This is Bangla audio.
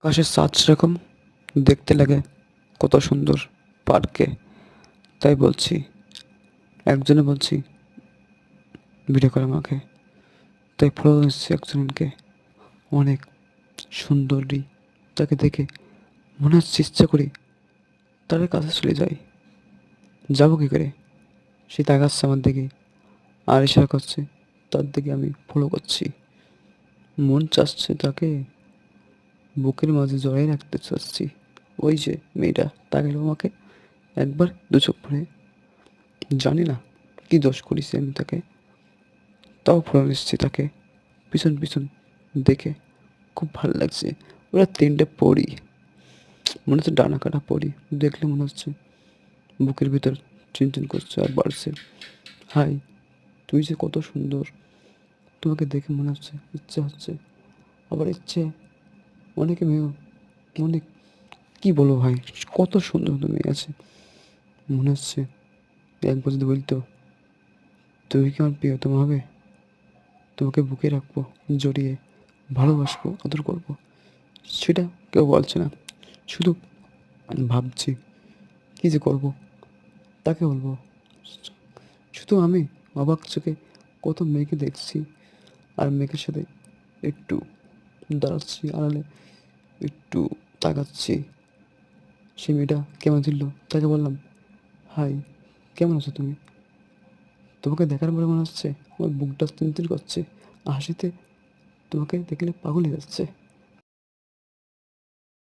আকাশের সাত সেরকম দেখতে লাগে কত সুন্দর পার্কে। তাই বলছি, একজনে বলছি ভিডিও করে আমাকে, তাই ফলো এসেছি একজনকে, অনেক সুন্দরী। তাকে দেখে মনে হচ্ছে ইচ্ছা করি তার কাছে চলে যাই। যাবো কী করে? সে তাকাচ্ছে আমার দিকে আর ইশারা করছে, তার দিকে আমি ফলো করছি। মন চাচ্ছে তাকে বুকের মাঝে জড়িয়ে রাখতে চাচ্ছি। ওই যে মেয়েটা তাকালো আমাকে একবার, দু চোখ ভরে। জানি না কি দোষ করেছি আমি তাকে, তাও ফলো এসেছি তাকে পিছন পিছন দেখে। খুব ভালো লাগছে। ওরা তিনটে পড়ি, মনে হচ্ছে ডানা কাটা পড়ি। দেখলে মনে হচ্ছে বুকের ভিতর চিনচিন করছে আর বাড়ছে। হাই, তুই যে কত সুন্দর! তোমাকে দেখে মনে হচ্ছে ইচ্ছে হচ্ছে, আবার ইচ্ছে অনেকে মেয়েও অনেক, কি বলবো ভাই, কত সুন্দর সুন্দর মেয়ে আছে। মনে হচ্ছে একবার যদি বলতো তুমি কি আমার প্রিয়তম হবে, তোমাকে বুকে রাখবো, জড়িয়ে ভালোবাসবো, আদর করবো, সেটা কেউ বলছে না। শুধু ভাবছি কি যে করব, তাকে বলবো। শুধু আমি অবাক চোখে কত মেয়েকে দেখছি, আর মেয়েকের সাথে একটু দাঁড়াচ্ছি আড়ালে, একটু তাকাচ্ছি। সে মেয়েটা কেমন ছিল তাকে বললাম, হাই, কেমন আছো তুমি? তোমাকে দেখার পরে মনে হচ্ছে আমার বুকটা তিনতির করছে, হাসিতে তোমাকে দেখলে পাগল হয়ে যাচ্ছে।